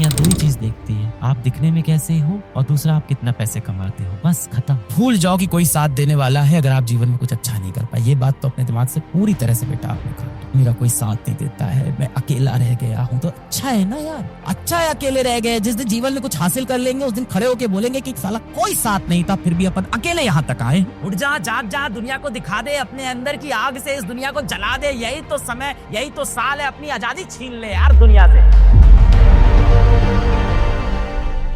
दुनिया दो ही चीज देखती है, आप दिखने में कैसे हो और दूसरा आप कितना पैसे कमाते हो। बस खत्म। भूल जाओ कि कोई साथ देने वाला है अगर आप जीवन में कुछ अच्छा नहीं कर पाए। ये बात तो अपने दिमाग से पूरी तरह से बेटा आप निकाल दो। मेरा कोई साथ नहीं देता है, मैं अकेला रह गया हूँ। तो अच्छा है ना यार, अच्छा है अकेले रह गए। जिस दिन जीवन में कुछ हासिल कर लेंगे उस दिन खड़े होके बोलेंगे कि साला कोई साथ नहीं था फिर भी अपन अकेले यहाँ तक आए। उठ जा, जाग जा, दुनिया को दिखा दे, अपने अंदर की आग से इस दुनिया को जला दे। यही तो समय, यही तो साल है, अपनी आजादी छीन ले यार दुनिया से।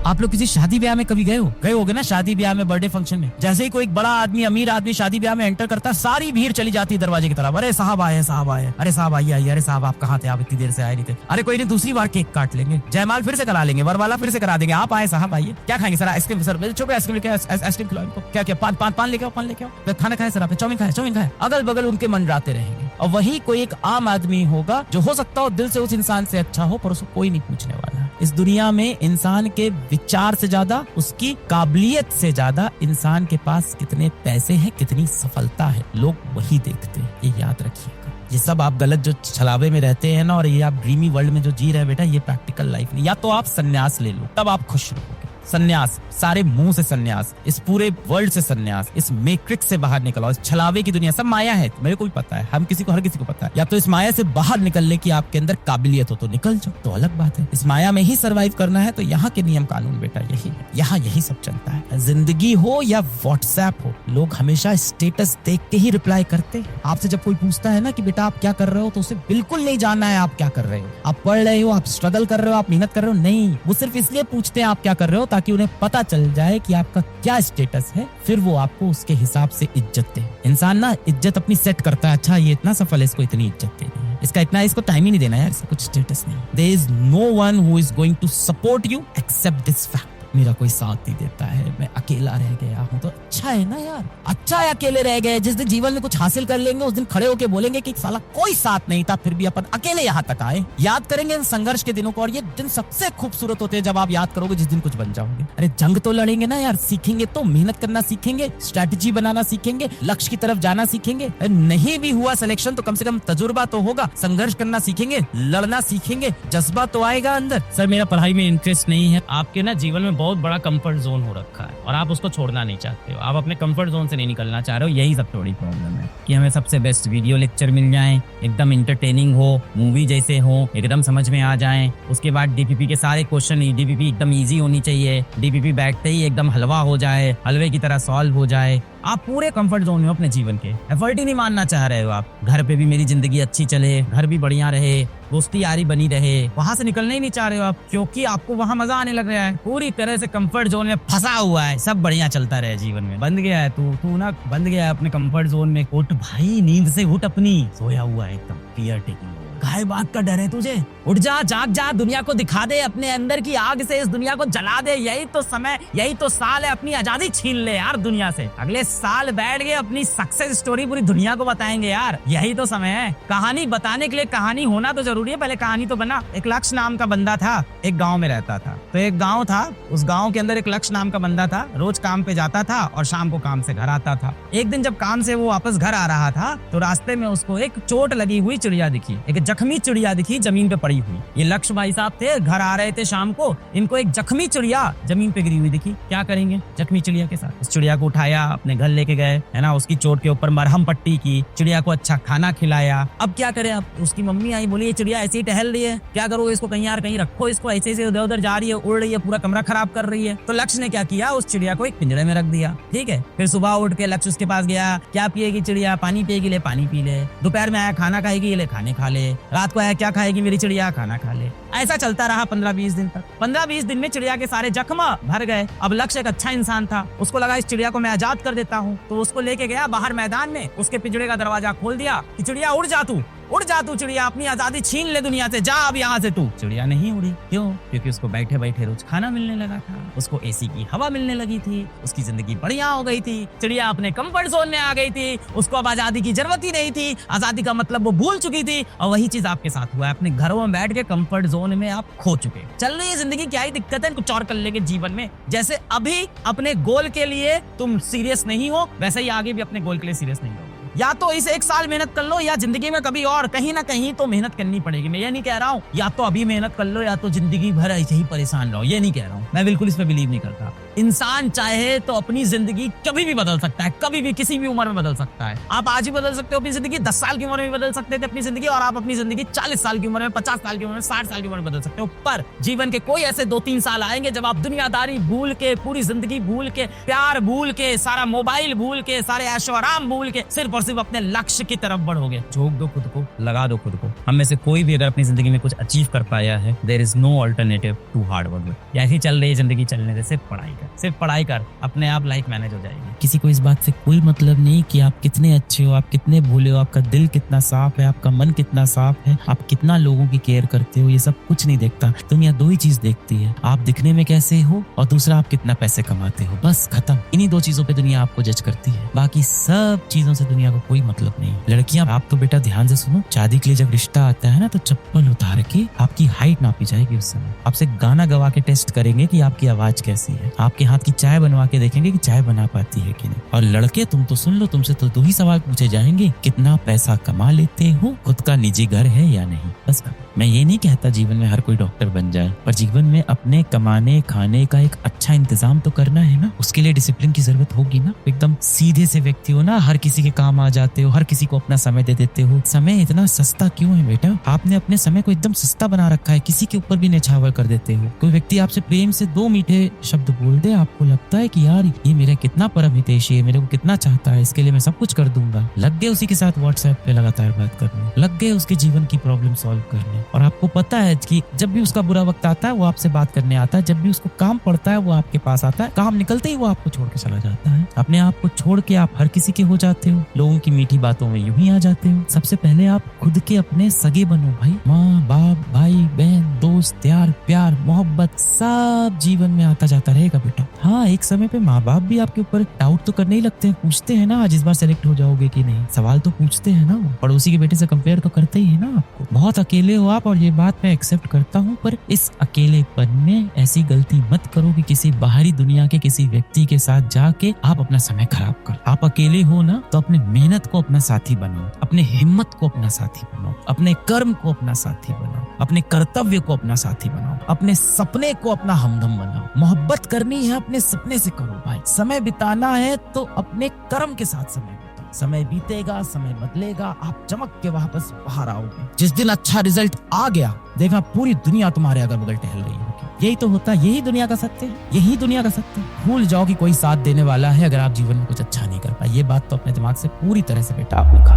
आप लोग किसी शादी ब्याह में कभी गए होगे ना, शादी ब्याह में, बर्थडे फंक्शन में। जैसे ही कोई बड़ा आदमी, अमीर आदमी शादी ब्याह में एंटर करता है, सारी भीड़ चली जाती है दरवाजे की तरफ। अरे साहब आए, साहब आए, अरे साहब आइए, अरे साहब आप कहाँ थे, आप इतनी देर से आए नहीं थे। अरे कोई नहीं, दूसरी बार केक काट लेंगे, जयमाल फिर से करा लेंगे, वरवाला फिर से करा देंगे। आप आए साहब आइए, क्या खाएंगे सर? आइसक्रीम सर, छोटे आइसक्रीम लेके, आइसक्रीम खिलाओ इनको। क्या पान लेके आओ, खाना खाए सर, आपने चाउमीन खाए। अगल बगल उनके मंडराते रहेंगे। और वही कोई एक आम आदमी होगा जो हो सकता हो दिल से उस इंसान से अच्छा हो, पर उसको कोई नहीं पूछने वाला। इस दुनिया में इंसान के विचार से ज्यादा, उसकी काबिलियत से ज्यादा इंसान के पास कितने पैसे हैं, कितनी सफलता है, लोग वही देखते हैं। ये याद रखिएगा। ये सब आप गलत जो छलावे में रहते हैं ना, और ये आप ड्रीमी वर्ल्ड में जो जी रहे हैं बेटा, ये प्रैक्टिकल लाइफ नहीं। या तो आप सन्यास ले लो, तब आप खुश रहोगे। सन्यास, सारे मुंह से सन्यास, इस पूरे वर्ल्ड से सन्यास, इस मैट्रिक्स से बाहर निकलो। इस छलावे की दुनिया सब माया है, मेरे को भी पता है, हर किसी को पता है। या तो इस माया से बाहर निकलने की आपके अंदर काबिलियत हो तो निकल जाओ, तो अलग बात है। इस माया में ही सरवाइव करना है तो यहाँ के नियम कानून बेटा यही है, यहाँ यही सब चलता है। जिंदगी हो या व्हाट्सएप हो, लोग हमेशा स्टेटस देख के ही रिप्लाई करते हैं। आपसे जब कोई पूछता है ना कि बेटा आप क्या कर रहे हो, तो उसे बिल्कुल नहीं जानना है आप क्या कर रहे हो। आप पढ़ रहे हो, आप स्ट्रगल कर रहे हो, आप मेहनत कर रहे हो, नहीं। वो सिर्फ इसलिए पूछते हैं आप क्या कर रहे हो ताकि उन्हें पता चल जाए कि आपका क्या स्टेटस है, फिर वो आपको उसके हिसाब से इज्जत दे। इंसान ना इज्जत अपनी सेट करता है, अच्छा ये इतना सफल है, इसको इतनी इज्जत देनी है, इसको टाइम ही नहीं देना यार, इसका कुछ स्टेटस नहीं। There is no one who is going to support you except this fact. मेरा कोई साथ नहीं देता है, मैं अकेला रह गया हूँ। तो अच्छा है ना यार, अच्छा है अकेले रह गए। जिस दिन जीवन में कुछ हासिल कर लेंगे उस दिन खड़े होके बोलेंगे कि साला कोई साथ नहीं था फिर भी अपन अकेले यहाँ तक आए। याद करेंगे इन संघर्ष के दिनों को, और ये दिन सबसे खूबसूरत होते हैं जब आप याद करोगे जिस दिन कुछ बन जाओगे। अरे जंग तो लड़ेंगे ना यार, सीखेंगे तो, मेहनत करना सीखेंगे, स्ट्रैटेजी बनाना सीखेंगे, लक्ष्य की तरफ जाना सीखेंगे। नहीं भी हुआ सिलेक्शन तो कम से कम तजुर्बा तो होगा, संघर्ष करना सीखेंगे, लड़ना सीखेंगे, जज्बा तो आएगा अंदर। सर मेरा पढ़ाई में इंटरेस्ट नहीं है। आपके ना जीवन में बहुत बड़ा कंफर्ट जोन हो रखा है और आप उसको छोड़ना नहीं चाहते हो, आप अपने कंफर्ट जोन से नहीं निकलना चाह रहे हो। यही सबसे बड़ी प्रॉब्लम है कि हमें सबसे बेस्ट वीडियो लेक्चर मिल जाएं, एकदम इंटरटेनिंग हो, मूवी जैसे हो, एकदम समझ में आ जाएं। उसके बाद डीपीपी के सारे क्वेश्चन, डीपीपी एकदम इजी होनी चाहिए, डीपीपी बैठते ही एकदम हलवा हो जाए, हलवे की तरह सॉल्व हो जाए। आप पूरे कंफर्ट जोन में अपने जीवन के, एफर्ट ही नहीं मानना चाह रहे हो आप। घर पे भी मेरी जिंदगी अच्छी चले, घर भी बढ़िया रहे, दोस्ती यारी बनी रहे, वहां से निकलना ही नहीं चाह रहे हो आप, क्योंकि आपको वहां मजा आने लग रहा है। पूरी तरह से कंफर्ट जोन में फंसा हुआ है, सब बढ़िया चलता रहे जीवन में। बंद गया है तू ना, बंद गया है अपने कंफर्ट जोन में। उठ भाई, नींद से उठ, अपनी सोया हुआ है एकदम क्लियर टेकिंग। काहे बात का डर है तुझे? उठ जा, जाग जा, दुनिया को दिखा दे, अपने अंदर की आग से इस दुनिया को जला दे। यही तो समय, यही तो साल है, अपनी आजादी छीन ले यार दुनिया से। अगले साल बैठ के अपनी सक्सेस स्टोरी पूरी दुनिया को बताएंगे यार, यही तो समय है। कहानी बताने के लिए कहानी होना तो जरूरी है, पहले कहानी तो बना। एक लक्ष्य नाम का बंदा था, एक गाँव में रहता था। तो एक गाँव था, उस गाँव के अंदर एक लक्ष्य नाम का बंदा था, रोज काम पे जाता था और शाम को काम से घर आता था। एक दिन जब काम से वो वापस घर आ रहा था तो रास्ते में उसको एक चोट लगी हुई चिड़िया दिखी, एक जख्मी चिड़िया दिखी जमीन पे पड़ी हुई। ये लक्ष्य भाई साहब थे, घर आ रहे थे शाम को, इनको एक जख्मी चिड़िया जमीन पे गिरी हुई दिखी। क्या करेंगे जख्मी चिड़िया के साथ? उस चिड़िया को उठाया, अपने घर लेके गए, है ना, उसकी चोट के ऊपर मरहम पट्टी की, चिड़िया को अच्छा खाना खिलाया। अब क्या करे? अब उसकी मम्मी आई, बोली ये चिड़िया ऐसे ही टहल रही है, क्या करो इसको, कहीं यार कहीं रखो इसको, ऐसे ऐसे इधर उधर जा रही है, उड़ रही है, पूरा कमरा खराब कर रही है। तो लक्ष्य ने क्या किया, उस चिड़िया को एक पिंजरे में रख दिया। ठीक है, फिर सुबह उठ के लक्ष्य उसके पास गया, क्या पिएगी चिड़िया? पानी पिएगी, ले पानी पी ले। दोपहर में आया, खाना खाएगी, ले खाने खा ले। रात को आया, क्या खाएगी मेरी चिड़िया? खाना खा ले। ऐसा चलता रहा 15-20 दिन तक। 15-20 दिन में चिड़िया के सारे जख्म भर गए। अब लक्ष्य एक अच्छा इंसान था, उसको लगा इस चिड़िया को मैं आजाद कर देता हूँ, तो उसको लेके गया बाहर मैदान में, उसके पिंजरे का दरवाजा खोल दिया कि चिड़िया उड़ जा तू, उड़ जा तू चिड़िया, अपनी आजादी छीन ले दुनिया से, जा अब यहाँ से तू। चिड़िया नहीं उड़ी। क्यों? क्योंकि उसको बैठे बैठे रोज खाना मिलने लगा था, उसको एसी की हवा मिलने लगी थी, उसकी जिंदगी बढ़िया हो गई थी, चिड़िया अपने कंफर्ट जोन में आ गई थी, उसको अब आजादी की जरूरत ही नहीं थी, आजादी का मतलब वो भूल चुकी थी। और वही चीज आपके साथ हुआ है, अपने घरों में बैठ के कंफर्ट जोन में आप खो चुके। चल रही है जिंदगी, क्या ही दिक्कत है, कुछ और कर लेंगे जीवन में। जैसे अभी अपने गोल के लिए तुम सीरियस नहीं हो, वैसे ही आगे भी अपने गोल के लिए सीरियस नहीं हो। या तो इस 1 साल मेहनत कर लो या जिंदगी में कभी और कहीं ना कहीं तो मेहनत करनी पड़ेगी। मैं ये नहीं कह रहा हूँ या तो अभी मेहनत कर लो या तो जिंदगी भर ऐसे ही परेशान रहो, ये नहीं कह रहा हूँ। मैं बिल्कुल इस पे बिलीव नहीं करता। इंसान चाहे तो अपनी जिंदगी कभी भी बदल सकता है, कभी भी किसी भी उम्र में बदल सकता है। आप आज ही बदल सकते हो अपनी जिंदगी, 10 साल की उम्र में बदल सकते थे अपनी जिंदगी, और आप अपनी जिंदगी 40 साल की उम्र में, 50 साल की उम्र में, 60 साल की उम्र में बदल सकते हो। पर जीवन के कोई ऐसे 2-3 साल आएंगे जब आप दुनियादारी भूल के, पूरी जिंदगी भूल के, प्यार भूल के, सारा मोबाइल भूल के, सारे ऐशो आराम भूल के सिर्फ और सिर्फ अपने लक्ष्य की तरफ बढ़ोगे। झोंक दो खुद को, लगा दो खुद को। हम में से कोई भी अगर अपनी जिंदगी में कुछ अचीव कर पाया है, there is no alternative to hard work. ऐसी चल रही है जिंदगी, चलने दे, सिर्फ पढ़ाई कर, सिर्फ पढ़ाई कर, अपने आप लाइफ मैनेज हो जाएगी। किसी को इस बात से कोई मतलब नहीं कि आप कितने अच्छे हो, आप कितने भोले हो, आपका दिल कितना साफ है, आपका मन कितना साफ है, आप कितना लोगों की केयर करते हो, ये सब कुछ नहीं देखता। दुनिया 2 ही चीज देखती है, आप दिखने में कैसे हो और दूसरा आप कितना पैसे कमाते हो। बस खत्म। इन्हीं 2 चीजों पे दुनिया आपको जज करती है, बाकी सब चीजों से दुनिया को कोई मतलब नहीं। लड़कियां, आप तो बेटा ध्यान से सुनो, शादी के लिए जब रिश्ता आता है ना तो चप्पल उतार के आपकी हाइट नापी जाएगी। उस समय आपसे गाना गवा के टेस्ट करेंगे कि आपकी आवाज कैसी है, आपके हाथ की चाय बनवा के देखेंगे कि चाय बना पाती है कि नहीं। और लड़के, तुम तो सुन लो, तुमसे तो 2 ही सवाल पूछे जाएंगे, कितना पैसा कमा लेते हो, खुद का निजी घर है या नहीं। बस मैं ये नहीं कहता जीवन में हर कोई डॉक्टर बन जाए, पर जीवन में अपने कमाने खाने का एक अच्छा इंतजाम तो करना है ना। उसके लिए डिसिप्लिन की जरूरत होगी ना। एकदम सीधे से व्यक्ति हो ना, हर किसी के काम आ जाते हो, हर किसी को अपना समय दे देते हो। समय इतना सस्ता क्यों है बेटा? आपने अपने समय को एकदम सस्ता बना रखा है, किसी के ऊपर भी न्यौछावर कर देते हो। कोई व्यक्ति आपसे प्रेम से 2 मीठे शब्द बोल दे, आपको लगता है कि यार ये मेरा कितना परम हितैषी है, मेरे को कितना चाहता है, इसके लिए मैं सब कुछ कर दूंगा। लग गए उसी के साथ व्हाट्सएप पे लगातार बात करने, लग गए उसके जीवन की प्रॉब्लम सॉल्व करने, और आपको पता है कि जब भी उसका बुरा वक्त आता है वो आपसे बात करने आता है, जब भी उसको काम पड़ता है वो आपके पास आता है, काम निकलते ही वो आपको छोड़ के चला जाता है। अपने आप को छोड़ के आप हर किसी के हो जाते हो, लोगों की मीठी बातों में यूं ही आ जाते हो। सबसे पहले आप खुद के अपने सगे बनो भाई। माँ बाप, भाई बहन, दोस्त, यार, प्यार, मोहब्बत सब जीवन में आता जाता रहेगा बेटा। हाँ, एक समय पे माँ बाप भी आपके ऊपर डाउट तो करने ही लगते हैं, पूछते हैं ना आज इस बार सेलेक्ट हो जाओगे कि नहीं, सवाल तो पूछते हैं ना। वो पड़ोसी के बेटे से कंपेयर तो करते ही है ना आपको। बहुत अकेले हो आप, और ये बात मैं एक्सेप्ट करता हूँ, पर इस अकेलेपन में ऐसी गलती मत करो कि किसी बाहरी दुनिया के किसी व्यक्ति के साथ जाके आप अपना समय खराब करो। आप अकेले हो ना तो अपने मेहनत को अपना साथी बनाओ, अपने हिम्मत को अपना साथी बनाओ, अपने कर्म को अपना साथी बनाओ, अपने कर्तव्य को अपना साथी बनाओ, अपने सपने को अपना हमदम बनाओ। मोहब्बत करनी है अपने सपने से करो भाई। समय बिताना है तो अपने कर्म के साथ समय बिताओ। समय बीतेगा, समय बदलेगा, आप चमक के वापस बाहर आओगे। जिस दिन अच्छा रिजल्ट आ गया, देखा पूरी दुनिया तुम्हारे अगल बगल टहल रही होगी। यही तो होता है, यही दुनिया का सत्य है, यही दुनिया का सत्य है। भूल जाओ कि कोई साथ देने वाला है अगर आप जीवन में कुछ अच्छा नहीं कर पाए। ये बात तो अपने दिमाग से पूरी तरह से बेटा आप निकाल